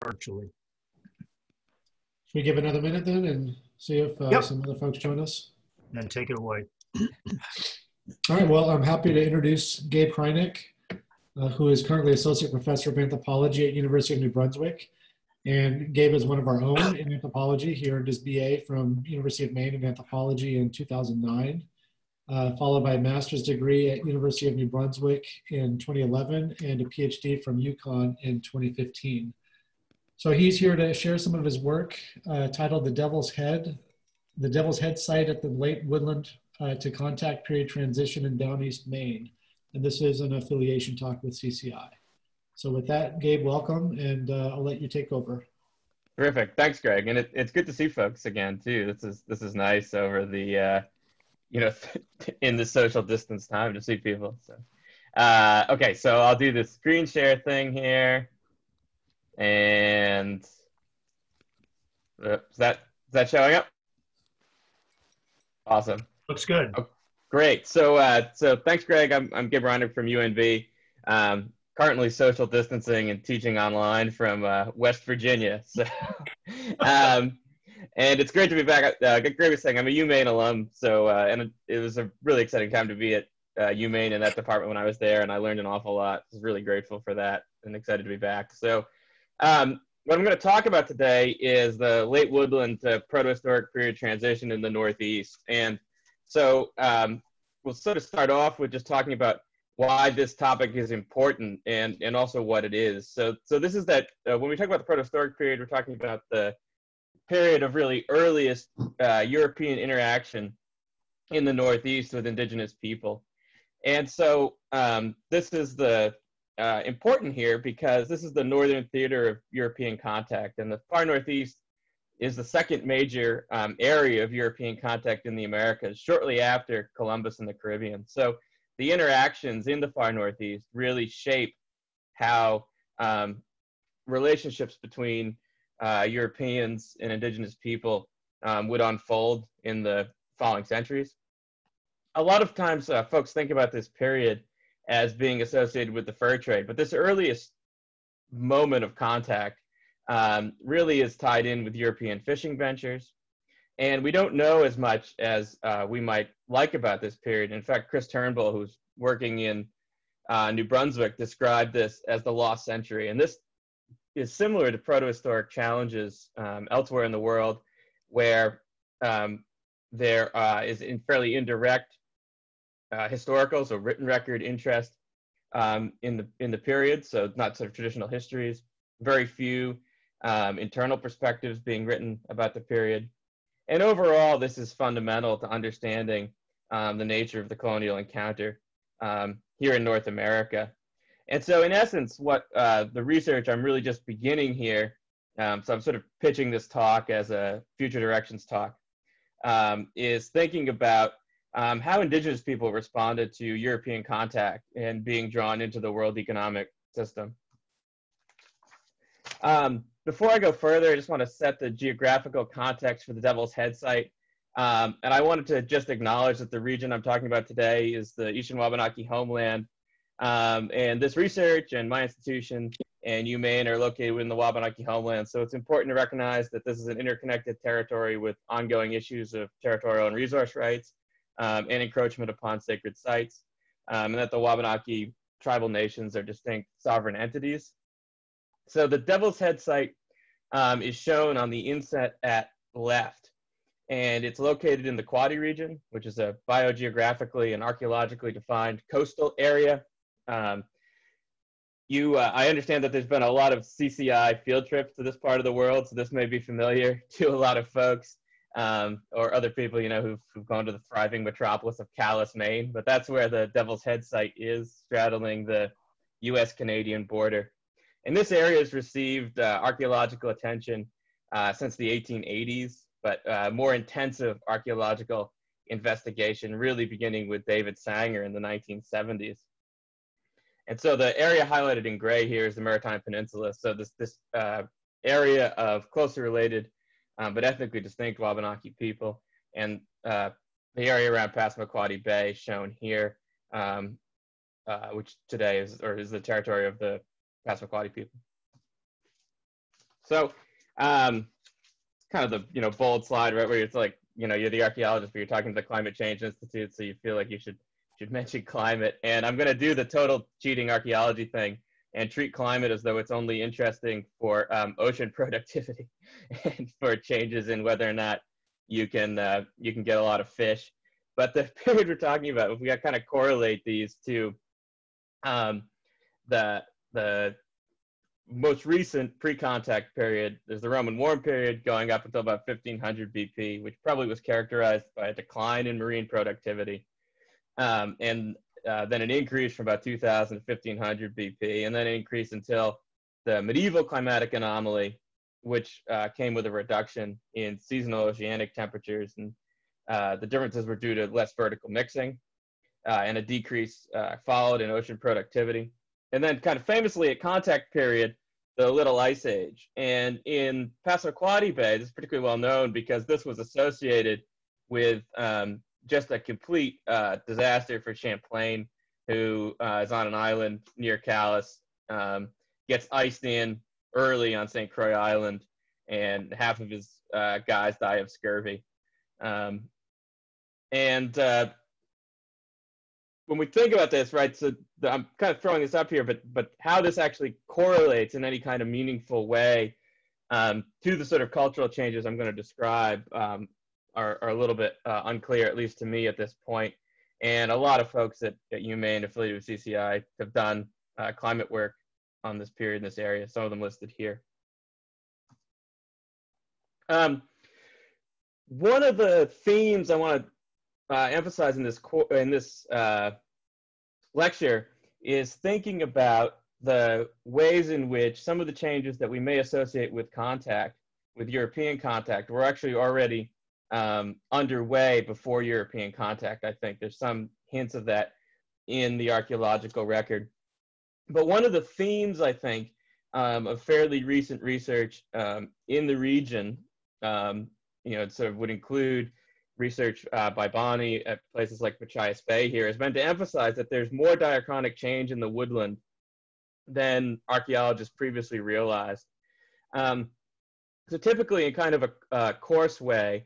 virtually. Should we give another minute then and see if Yep. some other folks join us? Then take it away. All right, well, I'm happy to introduce Gabe Hrynick, who is currently Associate Professor of Anthropology at University of New Brunswick. And Gabe is one of our own in anthropology. He earned his BA from University of Maine in anthropology in 2009, followed by a master's degree at University of New Brunswick in 2011 and a PhD from UConn in 2015. So he's here to share some of his work titled The Devil's Head Site at the Late Woodland to Contact Period Transition in Downeast, Maine. And this is an affiliation talk with CCI. So with that, Gabe, welcome, and I'll let you take over. Terrific, thanks, Greg. And it's good to see folks again too. This is nice over the in the social distance time to see people. So okay, so I'll do the screen share thing here, and is that showing up? Awesome. Looks good. Oh, great. So thanks, Greg. I'm Gabe Hrynick from UNB. Currently social distancing and teaching online from West Virginia. So, and it's great to be back. Greg was saying I'm a UMaine alum, so and it was a really exciting time to be at UMaine in that department when I was there, and I learned an awful lot. I was really grateful for that and excited to be back. So what I'm going to talk about today is the late woodland to protohistoric period transition in the Northeast. And so we'll sort of start off with just talking about why this topic is important and also what it is. So this is that when we talk about the protohistoric period, we're talking about the period of really earliest European interaction in the Northeast with indigenous people. And so this is the important here because this is the northern theater of European contact, and the far Northeast is the second major area of European contact in the Americas, shortly after Columbus and the Caribbean. So the interactions in the far Northeast really shape how relationships between Europeans and indigenous people would unfold in the following centuries. A lot of times folks think about this period as being associated with the fur trade, but this earliest moment of contact really is tied in with European fishing ventures. And we don't know as much as we might like about this period. In fact, Chris Turnbull, who's working in New Brunswick, described this as the lost century. And this is similar to protohistoric challenges elsewhere in the world, where there is fairly indirect historical, so written record interest in the period, so not sort of traditional histories, very few internal perspectives being written about the period. And overall, this is fundamental to understanding the nature of the colonial encounter here in North America. And so in essence, what the research, I'm really just beginning here, so I'm sort of pitching this talk as a future directions talk, is thinking about how indigenous people responded to European contact and being drawn into the world economic system. Before I go further, I just want to set the geographical context for the Devil's Head site. And I wanted to just acknowledge that the region I'm talking about today is the Eastern Wabanaki homeland. And this research and my institution and UMaine are located within the Wabanaki homeland. So it's important to recognize that this is an interconnected territory with ongoing issues of territorial and resource rights and encroachment upon sacred sites, and that the Wabanaki tribal nations are distinct sovereign entities. So the Devil's Head site is shown on the inset at left, and it's located in the Quadi region, which is a biogeographically and archaeologically defined coastal area. I understand that there's been a lot of CCI field trips to this part of the world, so this may be familiar to a lot of folks or other people, you know, who've gone to the thriving metropolis of Calais, Maine. But that's where the Devil's Head site is, straddling the U.S.-Canadian border. And this area has received archaeological attention since the 1880s, but more intensive archaeological investigation really beginning with David Sanger in the 1970s. And so the area highlighted in gray here is the Maritime Peninsula. So this area of closely related but ethnically distinct Wabanaki people, and the area around Passamaquoddy Bay shown here, which today is the territory of the Passamaquoddy people. So kind of the bold slide, right, where it's like, you're the archaeologist, but you're talking to the Climate Change Institute, so you feel like you should mention climate. And I'm going to do the total cheating archaeology thing and treat climate as though it's only interesting for ocean productivity and for changes in whether or not you can get a lot of fish. But the period we're talking about, if we kind of correlate these to the most recent pre-contact period, there's the Roman warm period going up until about 1500 BP, which probably was characterized by a decline in marine productivity, and then an increase from about 2000 to 1500 BP, and then an increase until the medieval climatic anomaly, which came with a reduction in seasonal oceanic temperatures, and the differences were due to less vertical mixing, and a decrease followed in ocean productivity. And then kind of famously at contact period, the Little Ice Age. And in Passamaquoddy Bay, this is particularly well known because this was associated with just a complete disaster for Champlain, who is on an island near Callus, gets iced in early on St. Croix Island, and half of his guys die of scurvy. When we think about this, right, so I'm kind of throwing this up here, but how this actually correlates in any kind of meaningful way to the sort of cultural changes I'm going to describe are a little bit unclear, at least to me at this point. And a lot of folks at UMaine affiliated with CCI have done climate work on this period in this area, some of them listed here. One of the themes I want to emphasize in this lecture is thinking about the ways in which some of the changes that we may associate with contact, with European contact, were actually already underway before European contact. I think there's some hints of that in the archaeological record. But one of the themes, I think, of fairly recent research in the region, it sort of would include research by Bonnie at places like Machias Bay here, has been to emphasize that there's more diachronic change in the woodland than archaeologists previously realized. So typically in kind of a coarse way,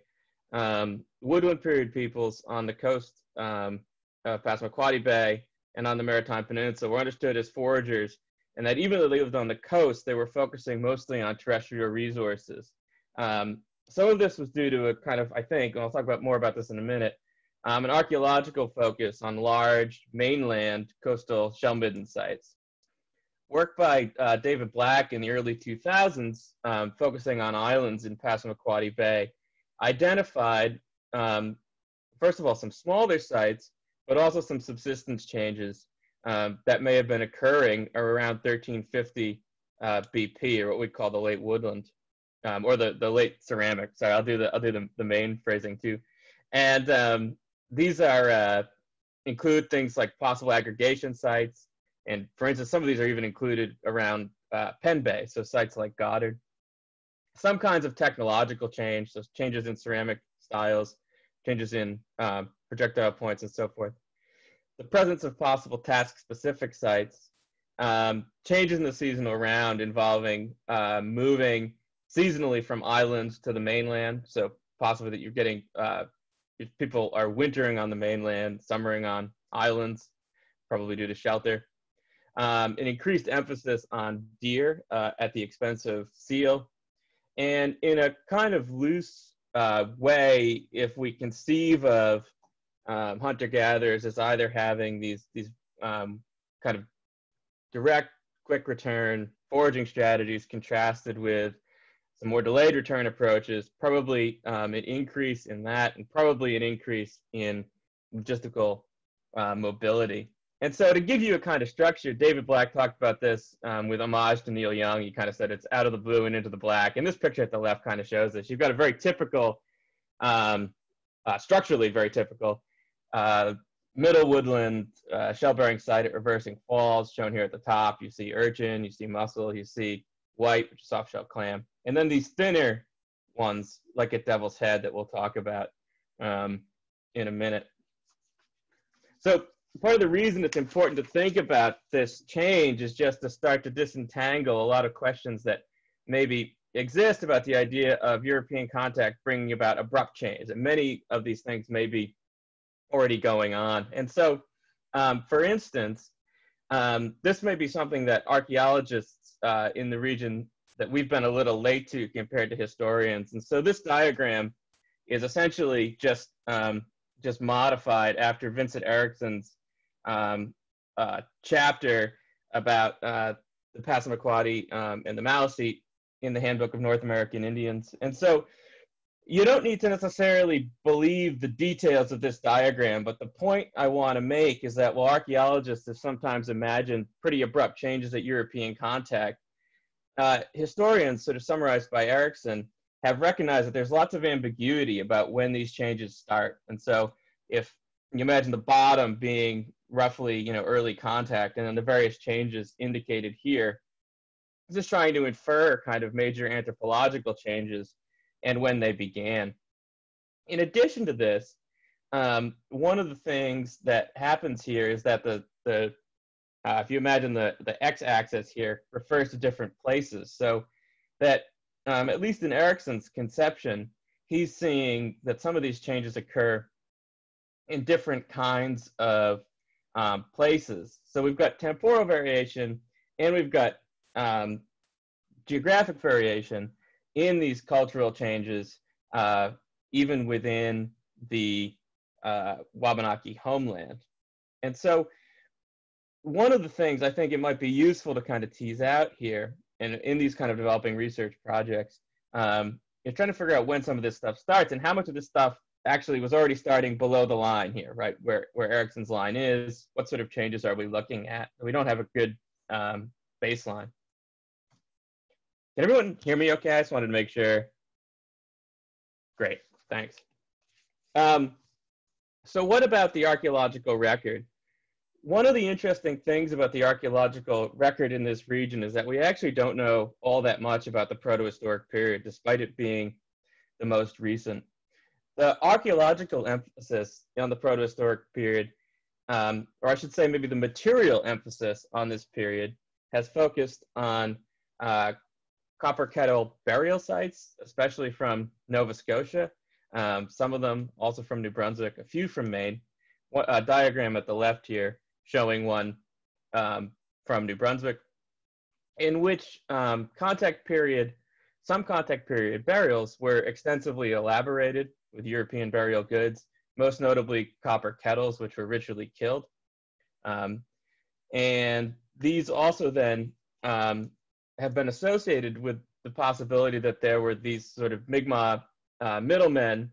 woodland period peoples on the coast of Passamaquoddy Bay and on the Maritime Peninsula were understood as foragers, and that even though they lived on the coast, they were focusing mostly on terrestrial resources. Some of this was due to a kind of, I think, and I'll talk about more about this in a minute, an archaeological focus on large mainland coastal shell-midden sites. Work by David Black in the early 2000s, focusing on islands in Passamaquoddy Bay, identified, first of all, some smaller sites, but also some subsistence changes that may have been occurring around 1350 BP, or what we call the late woodland. Or the late ceramic. Sorry, I'll do the main phrasing too. And these are include things like possible aggregation sites, and for instance, some of these are even included around Penn Bay, so sites like Goddard. Some kinds of technological change, so changes in ceramic styles, changes in projectile points, and so forth. The presence of possible task-specific sites, changes in the seasonal round involving moving seasonally from islands to the mainland, so possibly that you're getting, people are wintering on the mainland, summering on islands, probably due to shelter. An increased emphasis on deer at the expense of seal. And in a kind of loose way, if we conceive of hunter-gatherers as either having these kind of direct, quick return foraging strategies contrasted with some more delayed return approaches, probably an increase in that, and probably an increase in logistical mobility. And so to give you a kind of structure, David Black talked about this with homage to Neil Young. He kind of said it's out of the blue and into the black. And this picture at the left kind of shows this. You've got a very typical, structurally very typical, middle woodland shell-bearing site at Reversing Falls, shown here at the top. You see urchin, you see mussel, you see white, which is soft-shell clam. And then these thinner ones, like at Devil's Head, that we'll talk about in a minute. So part of the reason it's important to think about this change is just to start to disentangle a lot of questions that maybe exist about the idea of European contact bringing about abrupt change, and many of these things may be already going on. And so, for instance, this may be something that archaeologists in the region that we've been a little late to compared to historians. And so this diagram is essentially just modified after Vincent Ericsson's chapter about the Passamaquoddy and the Maliseet in the Handbook of North American Indians. And so you don't need to necessarily believe the details of this diagram, but the point I want to make is that while archaeologists have sometimes imagined pretty abrupt changes at European contact, historians, sort of summarized by Ericsson, have recognized that there's lots of ambiguity about when these changes start. And so if you imagine the bottom being roughly, early contact, and then the various changes indicated here, just trying to infer kind of major anthropological changes and when they began. In addition to this, one of the things that happens here is that if you imagine the x-axis here refers to different places, so that at least in Ericsson's conception, he's seeing that some of these changes occur in different kinds of places. So we've got temporal variation and we've got geographic variation in these cultural changes, even within the Wabanaki homeland. And so one of the things I think it might be useful to kind of tease out here, and in these kind of developing research projects, is trying to figure out when some of this stuff starts and how much of this stuff actually was already starting below the line here, right, where Ericsson's line is. What sort of changes are we looking at? We don't have a good baseline. Can everyone hear me okay? I just wanted to make sure. Great, thanks. So what about the archaeological record? One of the interesting things about the archaeological record in this region is that we actually don't know all that much about the protohistoric period, despite it being the most recent. The archaeological emphasis on the protohistoric period, or I should say maybe the material emphasis on this period, has focused on copper kettle burial sites, especially from Nova Scotia, some of them also from New Brunswick, a few from Maine. A diagram at the left here showing one from New Brunswick, in which some contact period burials were extensively elaborated with European burial goods, most notably copper kettles, which were ritually killed. And these also then have been associated with the possibility that there were these sort of Mi'kmaq middlemen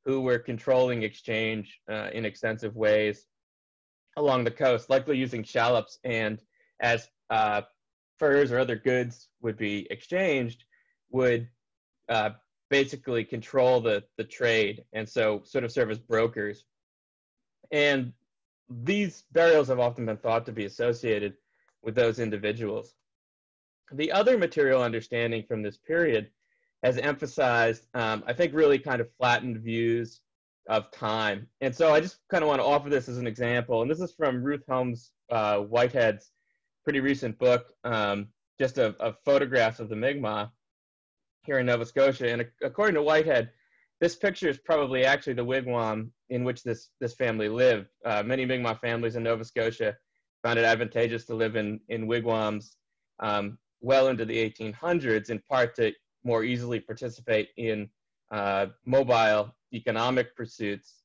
who were controlling exchange in extensive ways along the coast, likely using shallops, and as furs or other goods would be exchanged, would basically control the trade, and so sort of serve as brokers. And these burials have often been thought to be associated with those individuals. The other material understanding from this period has emphasized, I think, really kind of flattened views of time. And so I just kind of want to offer this as an example. And this is from Ruth Holmes Whitehead's pretty recent book, just of photographs of the Mi'kmaq here in Nova Scotia. And according to Whitehead, this picture is probably actually the wigwam in which this family lived. Many Mi'kmaq families in Nova Scotia found it advantageous to live in wigwams well into the 1800s, in part to more easily participate in mobile economic pursuits.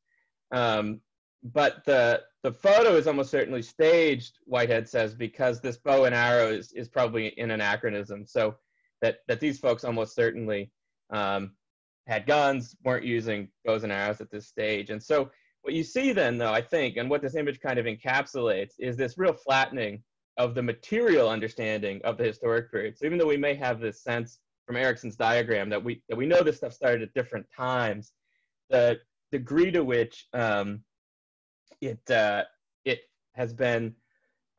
But the photo is almost certainly staged, Whitehead says, because this bow and arrow is probably an anachronism. So that these folks almost certainly had guns, weren't using bows and arrows at this stage. And so what you see then, though, I think, and what this image kind of encapsulates, is this real flattening of the material understanding of the historic period. So even though we may have this sense from Ericsson's diagram that we know this stuff started at different times, the degree to which it has been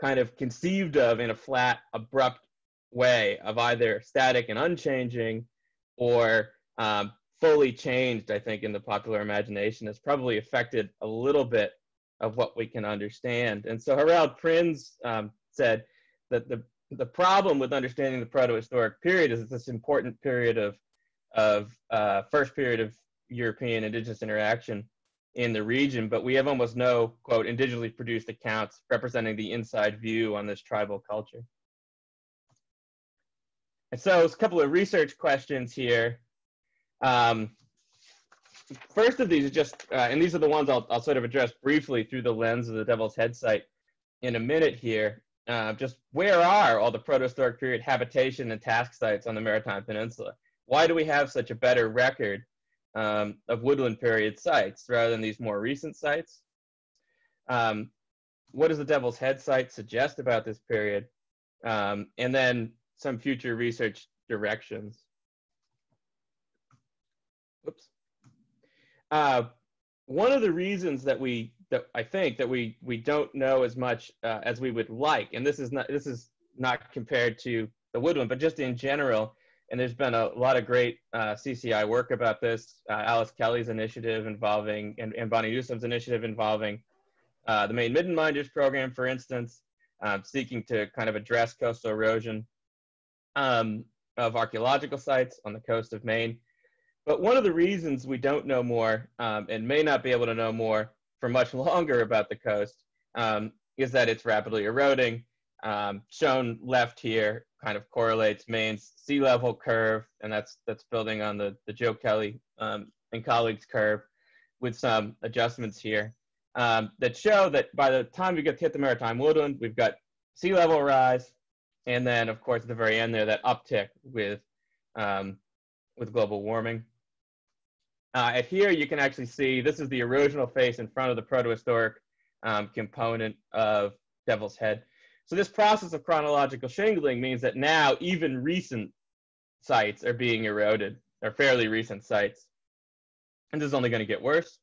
kind of conceived of in a flat, abrupt way of either static and unchanging or fully changed, I think, in the popular imagination, has probably affected a little bit of what we can understand. And so Harald Prins said that the problem with understanding the protohistoric period is it's this important period of first period of European indigenous interaction in the region, but we have almost no, quote, indigenously produced accounts representing the inside view on this tribal culture. And so it's a couple of research questions here. First of these is just, and these are the ones I'll sort of address briefly through the lens of the Devil's Head site in a minute here. Just where are all the protohistoric period habitation and task sites on the Maritime Peninsula? Why do we have such a better record of woodland period sites rather than these more recent sites? What does the Devil's Head site suggest about this period? And then some future research directions. Whoops. One of the reasons that I think we don't know as much as we would like, and this is not compared to the woodland, but just in general. And there's been a lot of great CCI work about this. Alice Kelly's initiative involving, and Bonnie Newsom's initiative involving the Maine Midden Minders program, for instance, seeking to kind of address coastal erosion of archaeological sites on the coast of Maine. But one of the reasons we don't know more and may not be able to know more for much longer about the coast is that it's rapidly eroding. Shown left here kind of correlates Maine's sea level curve, and that's building on the Joe Kelly and colleagues curve with some adjustments here that show that by the time we get to hit the maritime woodland, we've got sea level rise, and then of course at the very end there, that uptick with global warming. At here you can actually see this is the erosional face in front of the protohistoric component of Devil's Head. So this process of chronological shingling means that now even recent sites are being eroded, or fairly recent sites. And this is only going to get worse.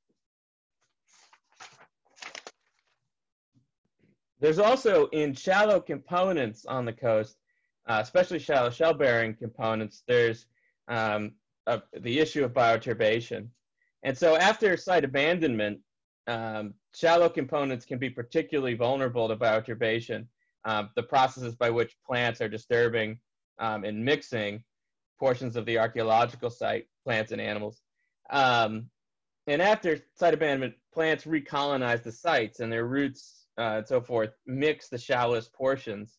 There's also in shallow components on the coast, especially shallow shell-bearing components, there's the issue of bioturbation. And so after site abandonment, shallow components can be particularly vulnerable to bioturbation. The processes by which plants are disturbing and mixing portions of the archaeological site, plants and animals. And after site abandonment, plants recolonize the sites and their roots and so forth mix the shallowest portions.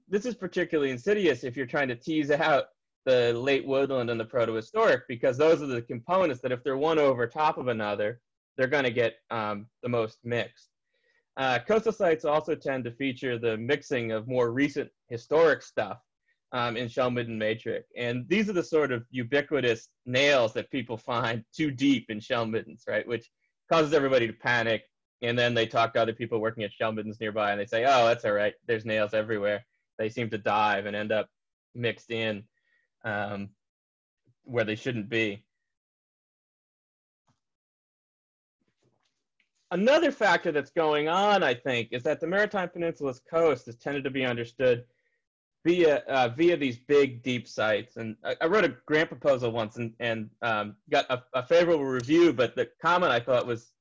This is particularly insidious if you're trying to tease out the late woodland and the protohistoric, because those are the components that if they're one over top of another, they're going to get the most mixed. Coastal sites also tend to feature the mixing of more recent historic stuff in shell midden matrix. And these are the sort of ubiquitous nails that people find too deep in shell middens, right? Which causes everybody to panic. And then they talk to other people working at shell middens nearby and they say, oh, that's all right. There's nails everywhere. They seem to dive and end up mixed in where they shouldn't be. Another factor that's going on, I think, is that the Maritime Peninsula's coast has tended to be understood via these big, deep sites. And I wrote a grant proposal once and got a favorable review, but the comment I thought was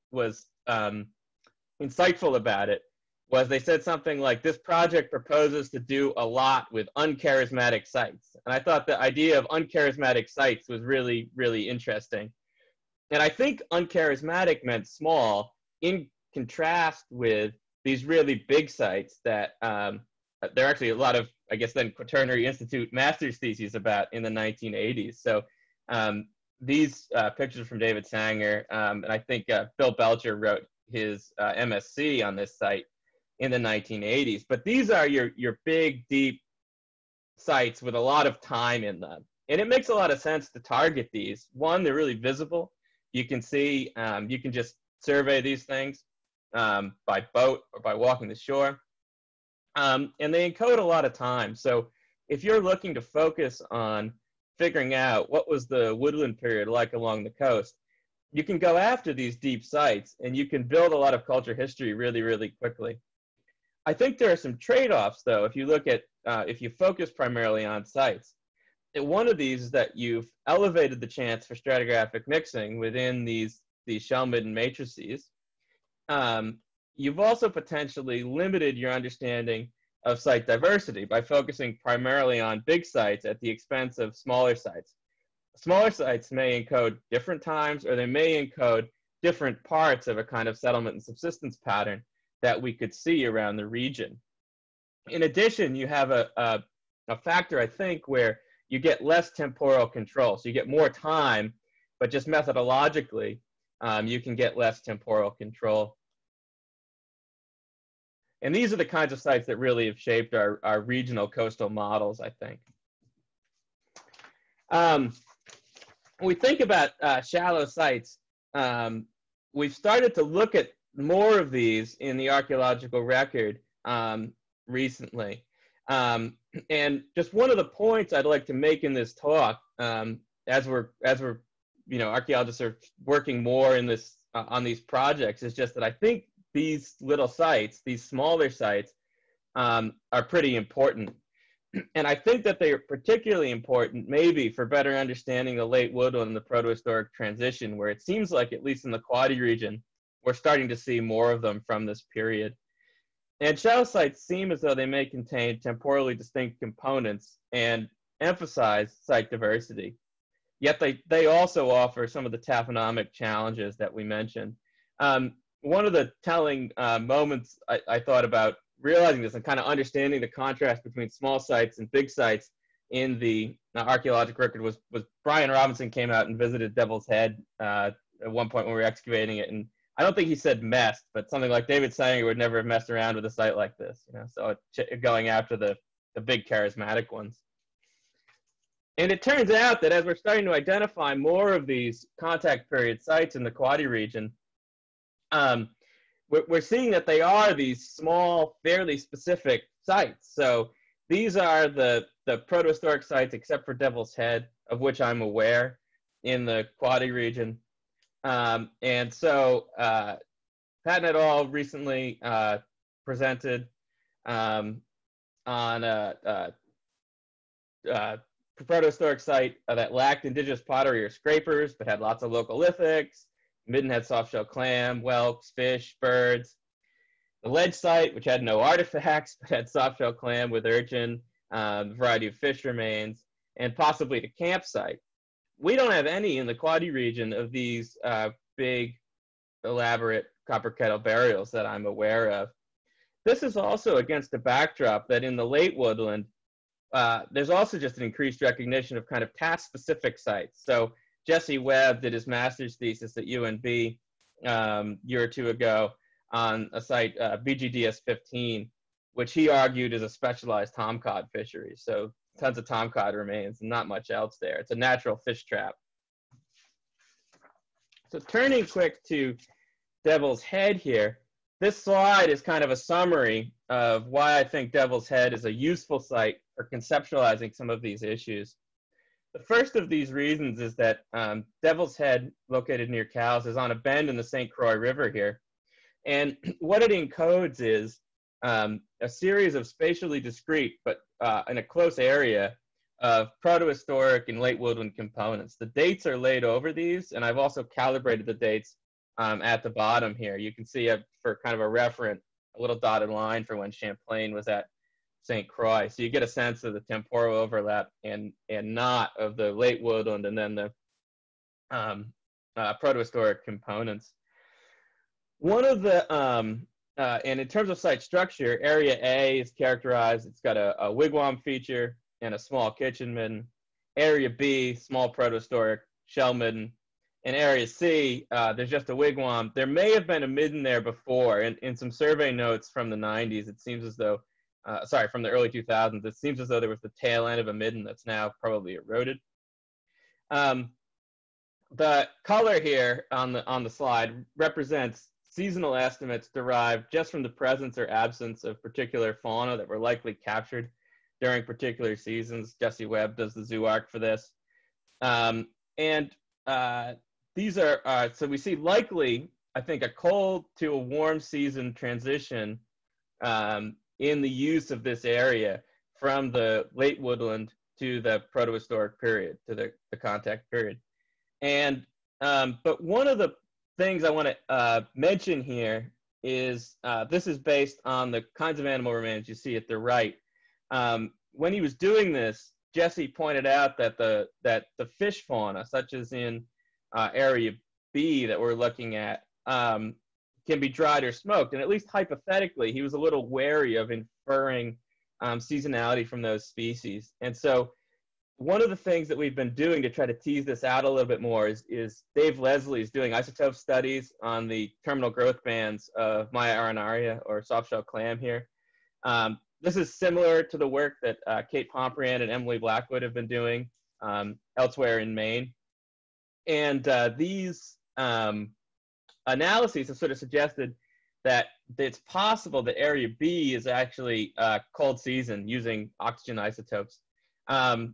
insightful about it was they said something like, this project proposes to do a lot with uncharismatic sites. And I thought the idea of uncharismatic sites was really, really interesting. And I think uncharismatic meant small, in contrast with these really big sites that there are actually a lot of, I guess, then Quaternary Institute master's theses about in the 1980s. So these pictures from David Sanger, and I think Bill Belcher wrote his MSc on this site in the 1980s. But these are your big, deep sites with a lot of time in them. And it makes a lot of sense to target these. One, they're really visible. You can see, you can just survey these things by boat or by walking the shore. And they encode a lot of time. So if you're looking to focus on figuring out what was the woodland period like along the coast, you can go after these deep sites and you can build a lot of culture history really, really quickly. I think there are some trade-offs, though, if you look at, if you focus primarily on sites. And one of these is that you've elevated the chance for stratigraphic mixing within these shell midden matrices. You've also potentially limited your understanding of site diversity by focusing primarily on big sites at the expense of smaller sites. Smaller sites may encode different times, or they may encode different parts of a kind of settlement and subsistence pattern that we could see around the region. In addition, you have a factor, I think, where you get less temporal control. So you get more time, but just methodologically, you can get less temporal control. And these are the kinds of sites that really have shaped our regional coastal models, I think. When we think about shallow sites, we've started to look at more of these in the archaeological record recently. And just one of the points I'd like to make in this talk, as we're archaeologists are working more in this on these projects, is just that I think these little sites, these smaller sites, are pretty important. And I think that they are particularly important maybe for better understanding the late woodland and the protohistoric transition, where it seems like, at least in the Quadi region, we're starting to see more of them from this period. And shallow sites seem as though they may contain temporally distinct components and emphasize site diversity. Yet they also offer some of the taphonomic challenges that we mentioned. One of the telling moments I thought about realizing this and kind of understanding the contrast between small sites and big sites in the archaeological record was Brian Robinson came out and visited Devil's Head at one point when we were excavating it, and I don't think he said messed, but something like David Sanger would never have messed around with a site like this, so going after the big charismatic ones. And it turns out that as we're starting to identify more of these contact period sites in the Quadi region, we're seeing that they are these small, fairly specific sites. So these are the protohistoric sites, except for Devil's Head, of which I'm aware, in the Quadi region. And so Patton et al. Recently presented on a protohistoric site that lacked indigenous pottery or scrapers, but had lots of local lithics. Midden had soft-shell clam, whelks, fish, birds. The ledge site, which had no artifacts, but had soft-shell clam with urchin, a variety of fish remains, and possibly the campsite. We don't have any in the Quadi region of these big, elaborate copper kettle burials that I'm aware of. This is also against the backdrop that in the late woodland, there's also just an increased recognition of kind of task-specific sites. So Jesse Webb did his master's thesis at UNB a year or two ago on a site, BGDS 15, which he argued is a specialized tomcod fishery. So tons of tomcod remains and not much else there. It's a natural fish trap. So turning quick to Devil's Head here, this slide is kind of a summary of why I think Devil's Head is a useful site for conceptualizing some of these issues. The first of these reasons is that Devil's Head, located near Cowes, is on a bend in the St. Croix River here. And what it encodes is a series of spatially discrete, but in a close area, of protohistoric and late woodland components. The dates are laid over these, and I've also calibrated the dates at the bottom here. You can see for kind of a referent, a little dotted line for when Champlain was at St. Croix. So you get a sense of the temporal overlap and not of the late woodland and then the protohistoric components. One of the, and in terms of site structure, Area A is characterized, it's got a wigwam feature and a small kitchen midden. Area B, small protohistoric shell midden. In Area C, there's just a wigwam. There may have been a midden there before. In some survey notes from the 90s, it seems as though, from the early 2000s, it seems as though there was the tail end of a midden that's now probably eroded. The color here on the slide represents seasonal estimates derived just from the presence or absence of particular fauna that were likely captured during particular seasons. Jesse Webb does the zoo arc for this. These are, so we see likely, I think, a cold to a warm season transition in the use of this area from the late woodland to the protohistoric period, to the contact period. And, but one of the things I want to mention here is, this is based on the kinds of animal remains you see at the right. When he was doing this, Jesse pointed out that the fish fauna, such as in area B that we're looking at, can be dried or smoked. And at least hypothetically, he was a little wary of inferring seasonality from those species. And so one of the things that we've been doing to try to tease this out a little bit more is Dave Leslie's doing isotope studies on the terminal growth bands of Maya arenaria, or softshell clam here. This is similar to the work that Kate Pomprian and Emily Blackwood have been doing elsewhere in Maine. And these analyses have sort of suggested that it's possible that Area B is actually cold season using oxygen isotopes. And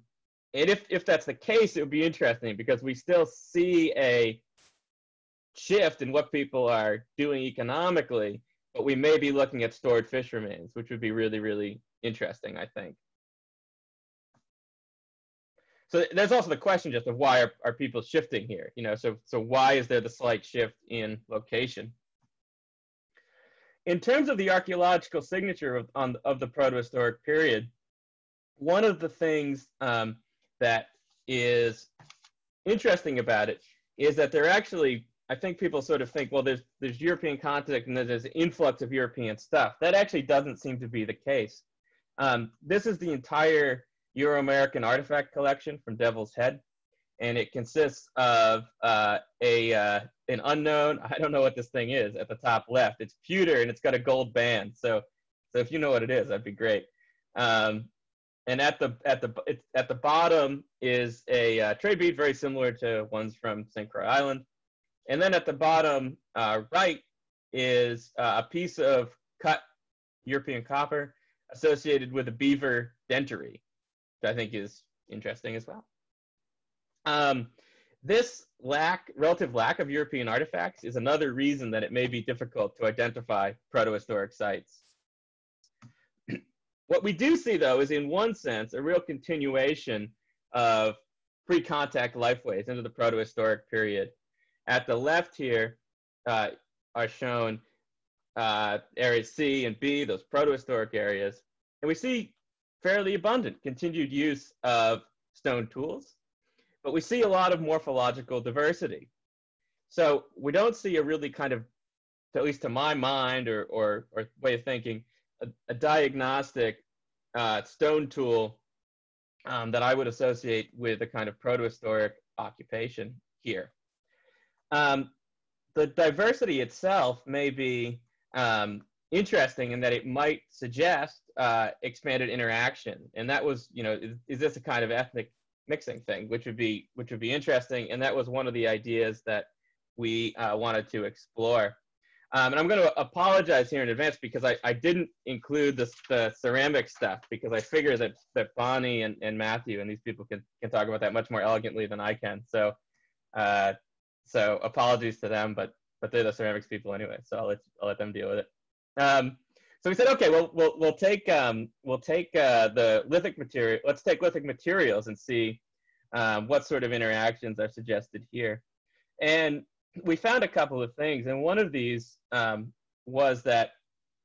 if that's the case, it would be interesting because we still see a shift in what people are doing economically, but we may be looking at stored fish remains, which would be really, really interesting, I think. So there's also the question just of why are people shifting here? You know, so why is there the slight shift in location? In terms of the archaeological signature of the protohistoric period, one of the things that is interesting about it is that they're actually, I think people sort of think, well, there's European contact and there's an influx of European stuff. That actually doesn't seem to be the case. This is the entire Euro-American artifact collection from Devil's Head, and it consists of an unknown, I don't know what this thing is at the top left. It's pewter and it's got a gold band. So if you know what it is, that'd be great. And at the bottom is a trade bead very similar to ones from St. Croix Island. And then at the bottom right is a piece of cut European copper associated with a beaver dentary, which I think is interesting as well. This relative lack of European artifacts is another reason that it may be difficult to identify protohistoric sites. What we do see, though, is in one sense a real continuation of pre-contact lifeways into the protohistoric period. At the left here are shown areas C and B, those protohistoric areas, and we see fairly abundant continued use of stone tools, but we see a lot of morphological diversity. So we don't see a really kind of, at least to my mind or way of thinking, a diagnostic stone tool that I would associate with a kind of protohistoric occupation here. The diversity itself may be interesting in that it might suggest expanded interaction, and that was, you know, is this a kind of ethnic mixing thing, which would be interesting, and that was one of the ideas that we wanted to explore. And I'm going to apologize here in advance because I didn't include the ceramic stuff because I figure that Bonnie and Matthew and these people can talk about that much more elegantly than I can. So so apologies to them, but they're the ceramics people anyway, so I'll let them deal with it. So we said, okay, well we'll take the lithic material. Let's take lithic materials and see what sort of interactions are suggested here. And we found a couple of things, and one of these was that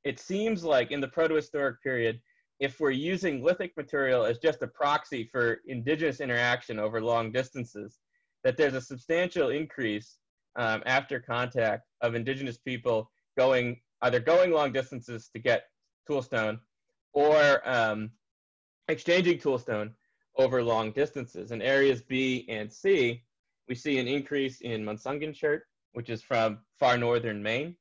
it seems like in the protohistoric period, if we're using lithic material as just a proxy for indigenous interaction over long distances, that there's a substantial increase after contact of indigenous people either going long distances to get toolstone or exchanging toolstone over long distances. In areas B and C, we see an increase in Munsungan chert, which is from far northern Maine.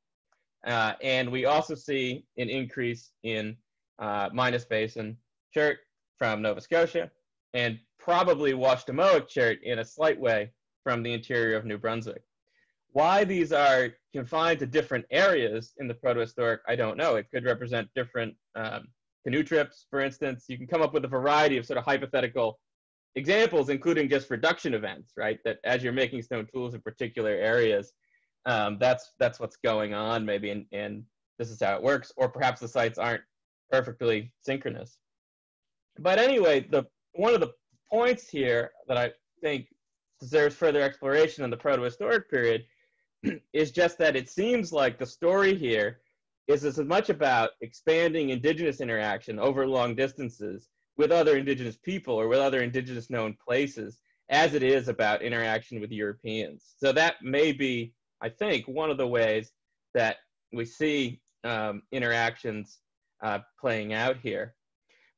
And we also see an increase in Minas Basin chert from Nova Scotia, and probably Washtemoic chert in a slight way from the interior of New Brunswick. Why these are confined to different areas in the protohistoric, I don't know. It could represent different canoe trips, for instance. You can come up with a variety of sort of hypothetical examples, including just reduction events, right? That as you're making stone tools in particular areas, that's what's going on maybe, and this is how it works. Or perhaps the sites aren't perfectly synchronous. But anyway, one of the points here that I think deserves further exploration in the protohistoric period is just that it seems like the story here is as much about expanding indigenous interaction over long distances with other indigenous people or with other indigenous known places as it is about interaction with Europeans. So that may be, I think, one of the ways that we see interactions playing out here.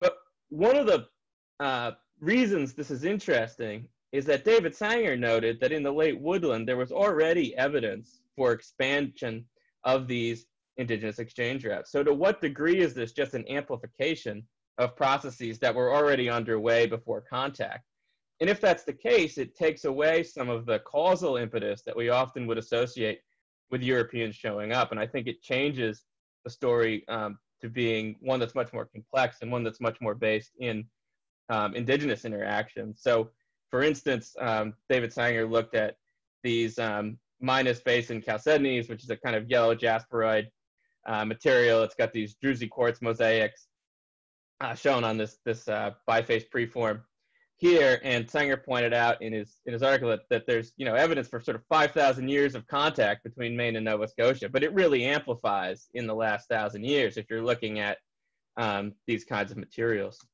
But one of the reasons this is interesting is that David Sanger noted that in the late Woodland, there was already evidence for expansion of these indigenous exchange routes. So to what degree is this just an amplification of processes that were already underway before contact? And if that's the case, it takes away some of the causal impetus that we often would associate with Europeans showing up. And I think it changes the story to being one that's much more complex and one that's much more based in indigenous interaction. So for instance, David Sanger looked at these Minas Basin chalcedonies, which is a kind of yellow jasperoid material. It's got these druzy quartz mosaics shown on this biface preform here. And Sanger pointed out in his article that there's evidence for sort of 5,000 years of contact between Maine and Nova Scotia, but it really amplifies in the last 1,000 years if you're looking at these kinds of materials.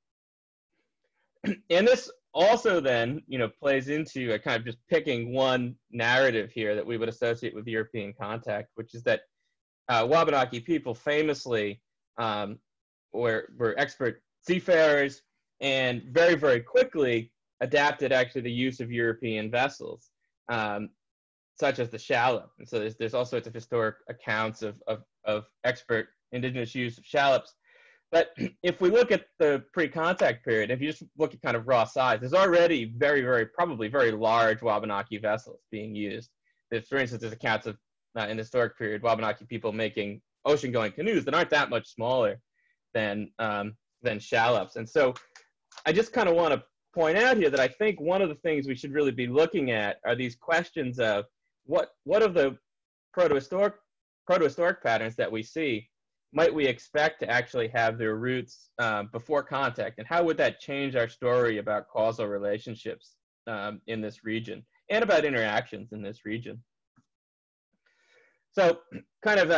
And this also then plays into a kind of just picking one narrative here that we would associate with European contact, which is that Wabanaki people famously were expert seafarers and very, very quickly adapted actually the use of European vessels, such as the shallop. And so there's all sorts of historic accounts of expert indigenous use of shallops. But if we look at the pre-contact period, if you just look at kind of raw size, there's already probably very large Wabanaki vessels being used. For instance, there's accounts of, in the historic period, Wabanaki people making ocean-going canoes that aren't that much smaller than shallops. And so I just kind of want to point out here that I think one of the things we should really be looking at are these questions of what of the protohistoric patterns that we see might we expect to actually have their roots before contact, and how would that change our story about causal relationships in this region and about interactions in this region? So kind of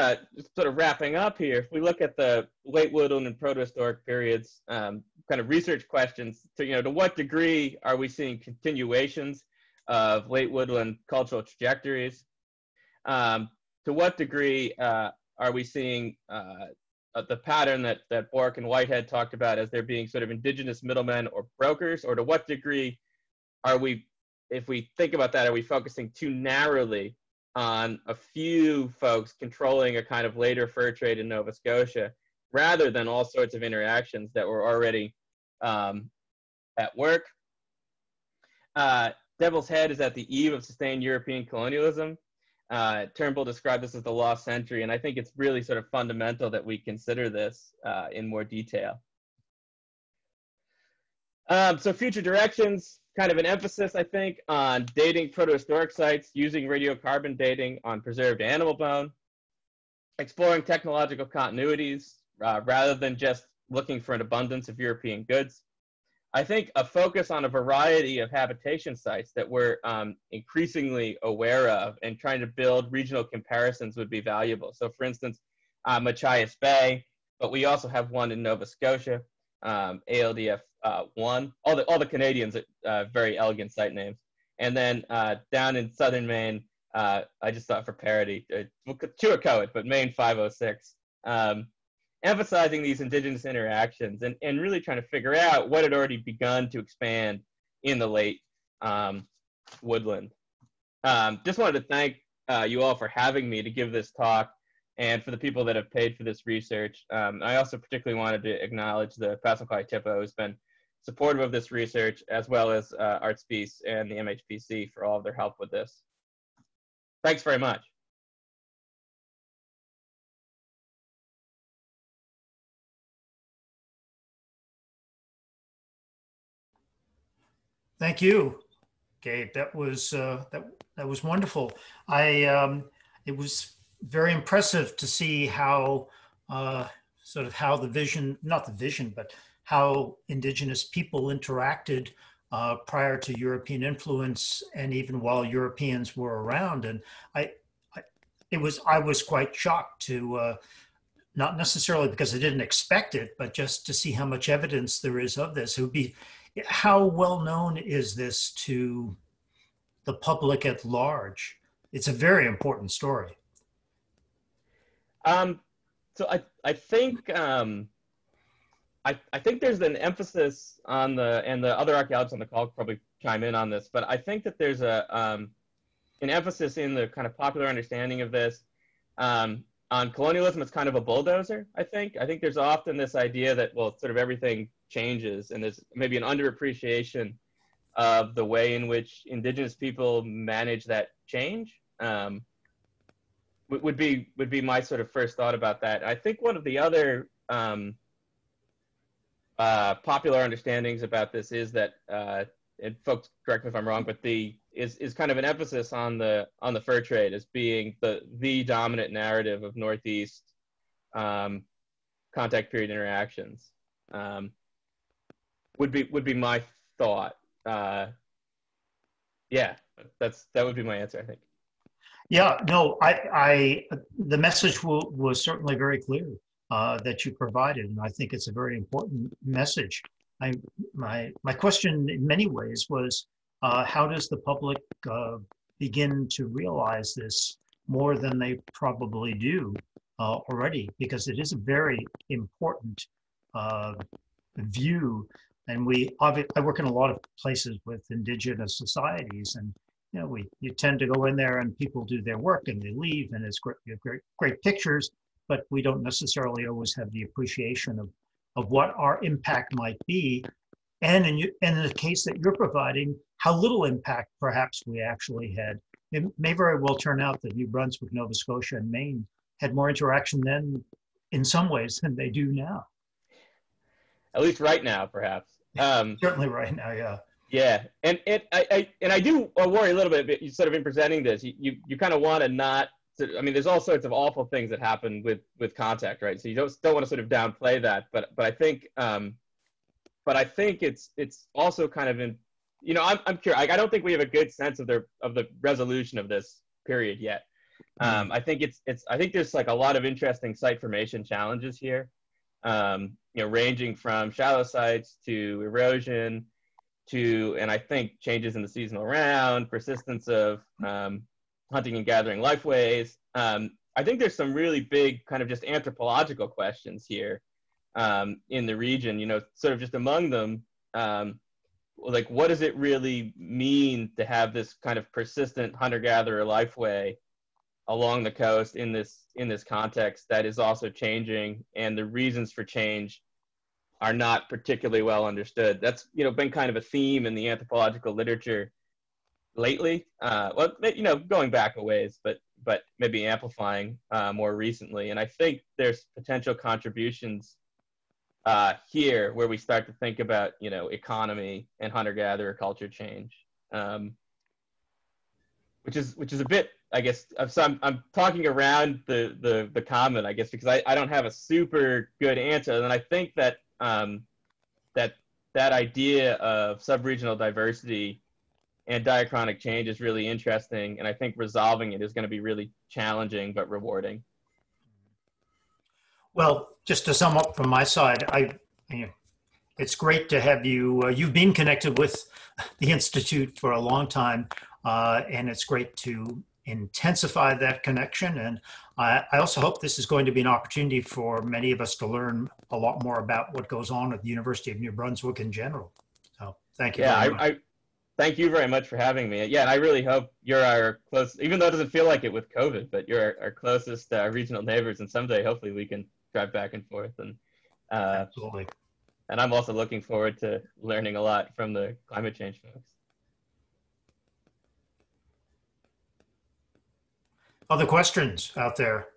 sort of wrapping up here, if we look at the late Woodland and protohistoric periods, kind of research questions, to what degree are we seeing continuations of late Woodland cultural trajectories? To what degree are we seeing the pattern that Bork and Whitehead talked about as there being sort of indigenous middlemen or brokers? Or to what degree are we, if we think about that, are we focusing too narrowly on a few folks controlling a kind of later fur trade in Nova Scotia, rather than all sorts of interactions that were already at work? Devil's Head is at the eve of sustained European colonialism. Turnbull described this as the lost century, and I think it's really sort of fundamental that we consider this in more detail. So future directions, kind of an emphasis, I think, on dating protohistoric sites using radiocarbon dating on preserved animal bone, exploring technological continuities rather than just looking for an abundance of European goods. I think a focus on a variety of habitation sites that we're increasingly aware of and trying to build regional comparisons would be valuable. So for instance, Machias Bay, but we also have one in Nova Scotia, ALDF 1, all the Canadians, very elegant site names. And then down in southern Maine, I just thought for parody, Chouacoat, but Maine 506. Emphasizing these indigenous interactions and really trying to figure out what had already begun to expand in the late Woodland. Just wanted to thank you all for having me to give this talk, and for the people that have paid for this research. I also particularly wanted to acknowledge the Passamaquoddy Tipo, who's been supportive of this research, as well as ArtSpace and the MHPC for all of their help with this. Thanks very much. Thank you, Gabe. That was that was wonderful. It was very impressive to see how sort of how the vision, not the vision, but how indigenous people interacted prior to European influence, and even while Europeans were around. And I was quite shocked to not necessarily because I didn't expect it, but just to see how much evidence there is of this. It would be, how well known is this to the public at large? It's a very important story. So I think I think there's an emphasis on and the other archaeologists on the call probably chime in on this, but I think that there's an emphasis in the kind of popular understanding of this on colonialism. It's kind of a bulldozer, I think. I think there's often this idea that, well, sort of everything changes, and there's maybe an underappreciation of the way in which Indigenous people manage that change. Would be my sort of first thought about that. I think one of the other popular understandings about this is that, and folks correct me if I'm wrong, but is kind of an emphasis on the fur trade as being the dominant narrative of Northeast contact period interactions. Would be my thought. Yeah, that would be my answer, I think. Yeah, no, the message was certainly very clear that you provided, and I think it's a very important message. My question in many ways was, how does the public begin to realize this more than they probably do already? Because it is a very important view, and I work in a lot of places with Indigenous societies, and you tend to go in there and people do their work and they leave, and it's great pictures, but we don't necessarily always have the appreciation of what our impact might be. And in the case that you're providing, how little impact perhaps we actually had. It may very well turn out that New Brunswick, Nova Scotia, and Maine had more interaction then in some ways than they do now. At least right now, perhaps. Certainly right now, yeah. Yeah, and I do worry a little bit, sort of in presenting this, you kind of want to not, I mean, there's all sorts of awful things that happen with contact, right? So you don't want to sort of downplay that, but I think it's also kind of in, I'm curious. I don't think we have a good sense of the resolution of this period yet. I think I think there's like a lot of interesting site formation challenges here, ranging from shallow sites to erosion, and I think changes in the seasonal round, persistence of hunting and gathering lifeways. I think there's some really big kind of just anthropological questions here in the region, sort of just among them, like what does it really mean to have this kind of persistent hunter-gatherer lifeway along the coast in this context that is also changing, and the reasons for change are not particularly well understood. That's been kind of a theme in the anthropological literature lately. Well, going back a ways, but maybe amplifying more recently. And I think there's potential contributions here where we start to think about economy and hunter-gatherer culture change, which is a bit, I guess. So I'm talking around the comment, I guess, because I don't have a super good answer, and I think that that idea of subregional diversity and diachronic change is really interesting, and I think resolving it is going to be really challenging but rewarding. Well, just to sum up from my side, it's great to have you. You've been connected with the Institute for a long time, and it's great to intensify that connection. And I also hope this is going to be an opportunity for many of us to learn a lot more about what goes on at the University of New Brunswick in general. So thank you. Yeah, I thank you very much for having me. Yeah, and I really hope you're our close, even though it doesn't feel like it with COVID, but you're our closest regional neighbors, and someday hopefully we can drive back and forth. And absolutely. And I'm also looking forward to learning a lot from the climate change folks. Other questions out there?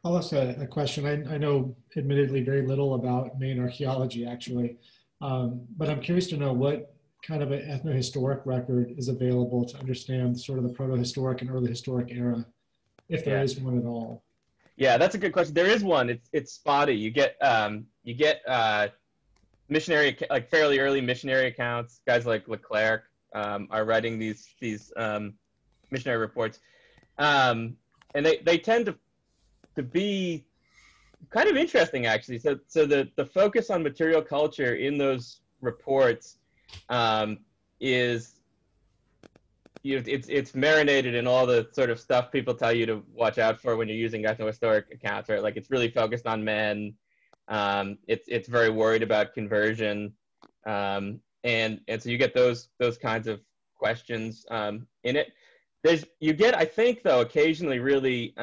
I'll ask a question. I know admittedly very little about Maine archaeology, actually, but I'm curious to know what kind of an ethnohistoric record is available to understand sort of the protohistoric and early historic era, if there is one at all. Yeah, that's a good question. There is one. It's spotty. You get missionary, like fairly early missionary accounts. Guys like Leclerc are writing these missionary reports, and they tend to be kind of interesting, actually. So the focus on material culture in those reports is, it's marinated in all the sort of stuff people tell you to watch out for when you're using ethnohistoric accounts, right? Like, it's really focused on men. It's very worried about conversion, and so you get those kinds of questions in it. You get, I think, though, occasionally really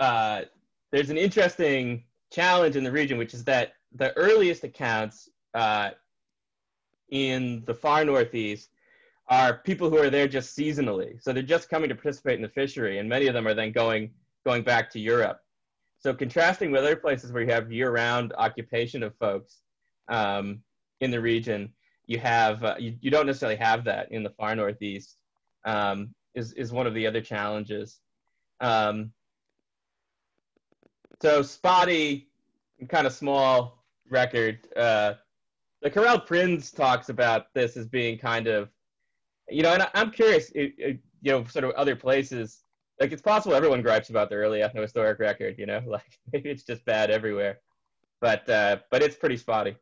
there's an interesting challenge in the region, which is that the earliest accounts in the far northeast are people who are there just seasonally. So they're just coming to participate in the fishery, and many of them are then going back to Europe. So contrasting with other places where you have year-round occupation of folks in the region, you have you don't necessarily have that in the far northeast. Is one of the other challenges. So spotty and kind of small record. The Corral Prinz talks about this as being kind of, and I'm curious, sort of other places, like, it's possible everyone gripes about the early ethnohistoric record, like, maybe it's just bad everywhere, but it's pretty spotty.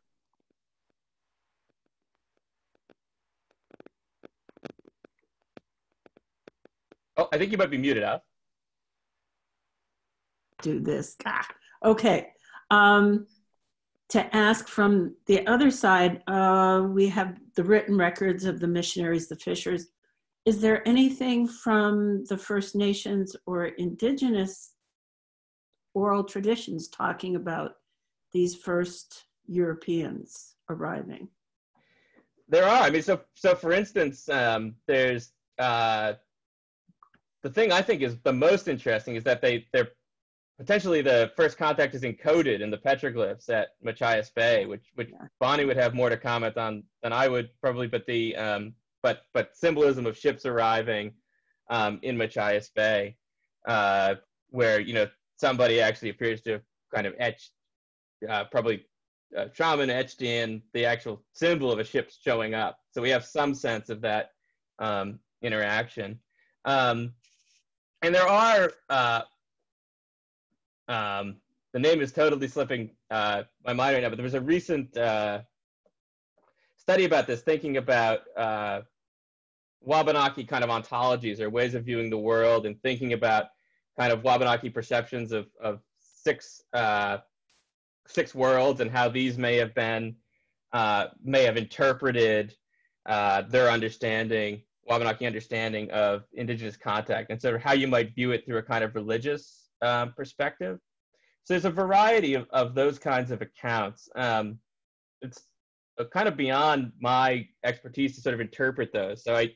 Oh, I think you might be muted up. Do this. Okay. To ask from the other side, we have the written records of the missionaries, the fishers. Is there anything from the First Nations or Indigenous oral traditions talking about these first Europeans arriving? There are. I mean, so for instance, there's the thing I think is the most interesting is that they're potentially the first contact is encoded in the petroglyphs at Machias Bay, which Bonnie would have more to comment on than I would probably, but the but symbolism of ships arriving in Machias Bay, where somebody actually appears to have kind of etched, probably shaman etched in the actual symbol of a ship showing up. So we have some sense of that interaction, and there are. The name is totally slipping my mind right now, but there was a recent study about this, thinking about Wabanaki kind of ontologies or ways of viewing the world, and thinking about kind of Wabanaki perceptions of six worlds, and how these may have interpreted their understanding, Wabanaki understanding of Indigenous contact, and sort of how you might view it through a kind of religious perspective. So there's a variety of those kinds of accounts. It's kind of beyond my expertise to sort of interpret those. So I'd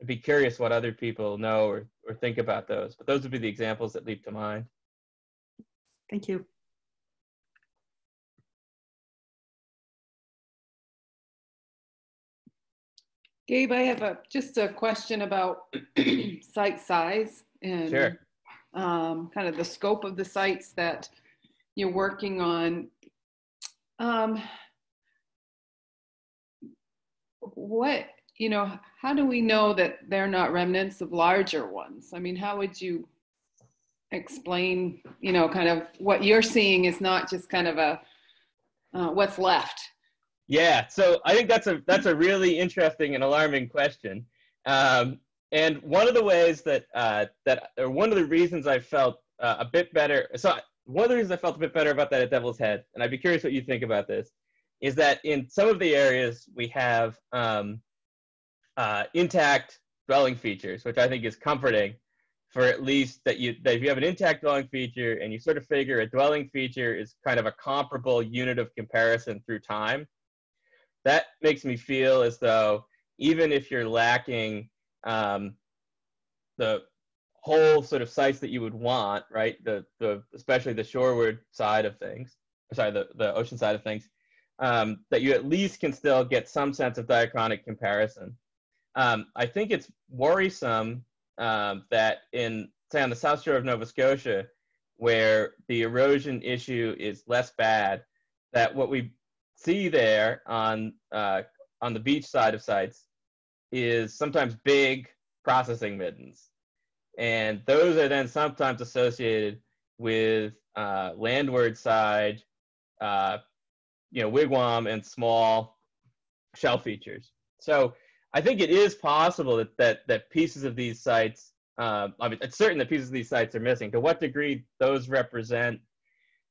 be curious what other people know or think about those. But those would be the examples that leap to mind. Thank you. Gabe, I have just a question about site size and Sure. Kind of the scope of the sites that you're working on. How do we know that they're not remnants of larger ones? I mean, how would you explain, kind of what you're seeing is not just kind of what's left? Yeah, so I think that's a really interesting and alarming question. And one of the ways or one of the reasons I felt a bit better, one of the reasons I felt a bit better about that at Devil's Head, and I'd be curious what you think about this, is that in some of the areas we have intact dwelling features, which I think is comforting, for at least that if you have an intact dwelling feature and you sort of figure a dwelling feature is kind of a comparable unit of comparison through time, that makes me feel as though even if you're lacking the whole sort of sites that you would want, right? Especially the shoreward side of things, the ocean side of things, that you at least can still get some sense of diachronic comparison. I think it's worrisome that say on the South Shore of Nova Scotia, where the erosion issue is less bad, that what we see there on the beach side of sites is sometimes big processing middens. And those are then sometimes associated with landward side, wigwam and small shell features. So I think it is possible that pieces of these sites, it's certain that pieces of these sites are missing. To what degree those represent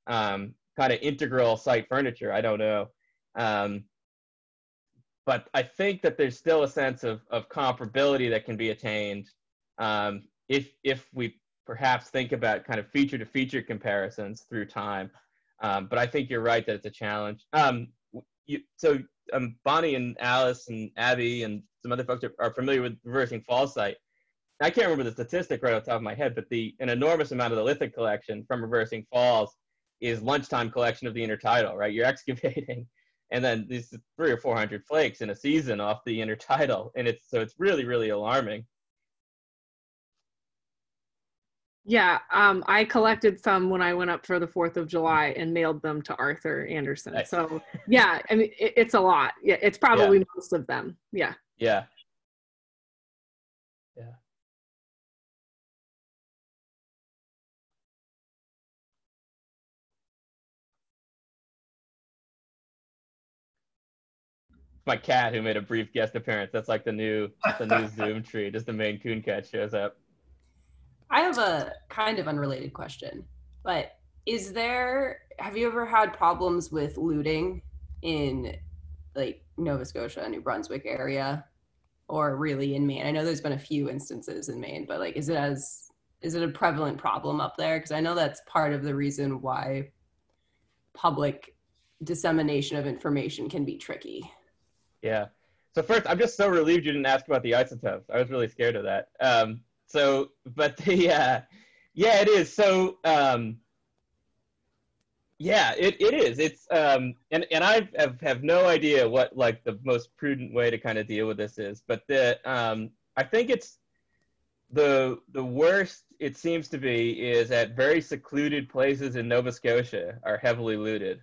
kind of integral site furniture, I don't know. But I think that there's still a sense of comparability that can be attained if we perhaps think about kind of feature to feature comparisons through time. But I think you're right that it's a challenge. Bonnie and Alice and Abby and some other folks are familiar with Reversing Falls site. I can't remember the statistic right off the top of my head, but an enormous amount of the lithic collection from Reversing Falls is lunchtime collection of the intertidal, right? You're excavating, and then these 300 or 400 flakes in a season off the intertidal, and it's really, really alarming. Yeah, I collected some when I went up for the 4th of July and mailed them to Arthur Anderson. Nice. So yeah, I mean, it's a lot. Yeah, it's probably most of them. Yeah. Yeah. My cat who made a brief guest appearance. That's like the new Zoom treat. Just the Maine Coon cat shows up. I have a kind of unrelated question, but have you ever had problems with looting in like Nova Scotia, New Brunswick area, or really in Maine? I know there's been a few instances in Maine, but like, is it a prevalent problem up there? Because I know that's part of the reason why public dissemination of information can be tricky. Yeah. So first, I'm just so relieved you didn't ask about the isotopes. I was really scared of that. It is. So, it is. It's, and I have no idea what like the most prudent way to kind of deal with this is, but I think it's the worst it seems to be is at very secluded places in Nova Scotia are heavily looted.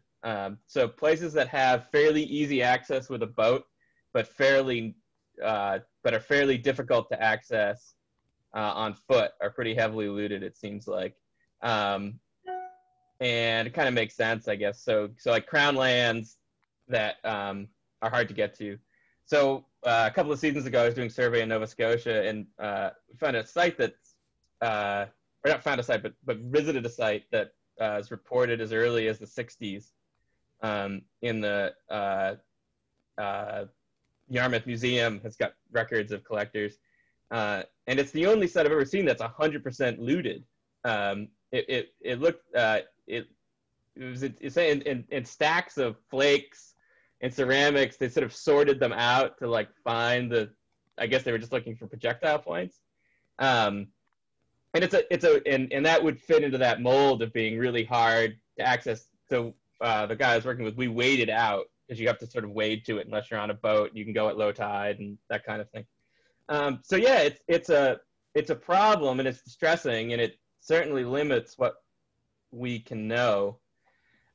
So places that have fairly easy access with a boat, but are fairly difficult to access on foot are pretty heavily looted, it seems like. And it kind of makes sense, I guess. So like crown lands that are hard to get to. So a couple of seasons ago, I was doing a survey in Nova Scotia and found a site that's, or not found a site, but visited a site that is reported as early as the 60s in the Yarmouth Museum has got records of collectors. And it's the only site I've ever seen that's 100% looted. It looked, it was in stacks of flakes and ceramics. They sort of sorted them out to like find I guess they were just looking for projectile points. And and that would fit into that mold of being really hard to access. So the guy I was working with, we waded out because you have to sort of wade to it unless you're on a boat. You can go at low tide and that kind of thing. So yeah, it's a problem and it's distressing and it certainly limits what we can know.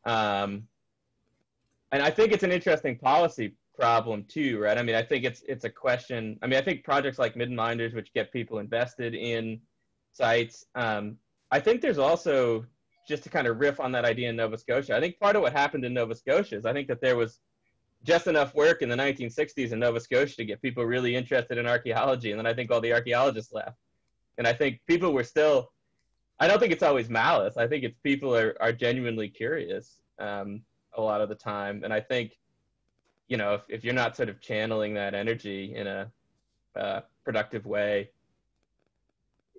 And I think it's an interesting policy problem too, right? I mean, I think it's a question. I mean, I think projects like Midden Minders, which get people invested in sites. I think there's also, just to kind of riff on that idea in Nova Scotia, I think part of what happened in Nova Scotia is I think that there was just enough work in the 1960s in Nova Scotia to get people really interested in archaeology. And then I think all the archaeologists left. And I think people were still, I don't think it's always malice. I think it's people are genuinely curious a lot of the time. And I think, you know, if you're not sort of channeling that energy in a productive way,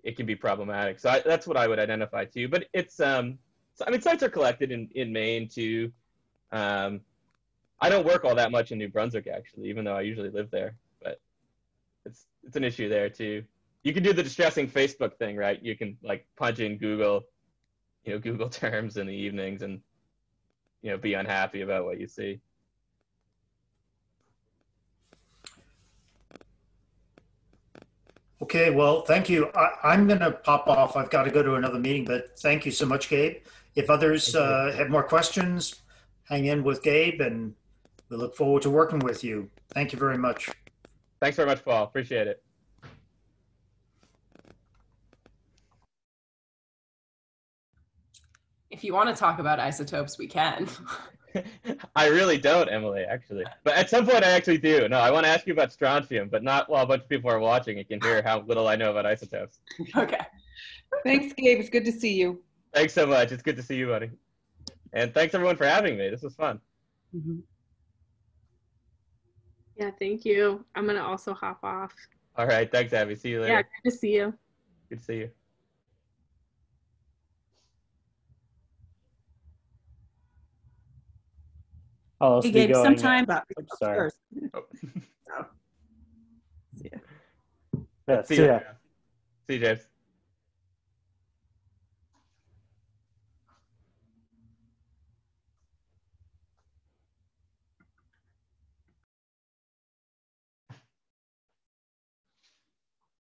it can be problematic. So that's what I would identify too. But it's, I mean, sites are collected in Maine too. I don't work all that much in New Brunswick actually, even though I usually live there. But it's an issue there too. You can do the distressing Facebook thing, right? You can like punch in Google terms in the evenings and, you know, be unhappy about what you see. Okay, well, thank you. I'm going to pop off. I've got to go to another meeting, but thank you so much, Gabe. If others have more questions, hang in with Gabe, and we look forward to working with you. Thank you very much. Thanks very much, Paul. Appreciate it. If you want to talk about isotopes, we can. I really don't, Emily, actually. But at some point I actually do. No, I want to ask you about strontium, but not while a bunch of people are watching and can hear how little I know about isotopes. Okay. Thanks, Gabe. It's good to see you. Thanks so much. It's good to see you, buddy. And thanks everyone for having me. This was fun. Mm-hmm. Yeah, thank you. I'm going to also hop off. All right. Thanks, Abby. See you later. Yeah, good to see you. Good to see you. I'll Hey, also be Gabe, going. sometime about sorry. first. Oh. So, yeah. Yeah, See see you. ya. See you, James.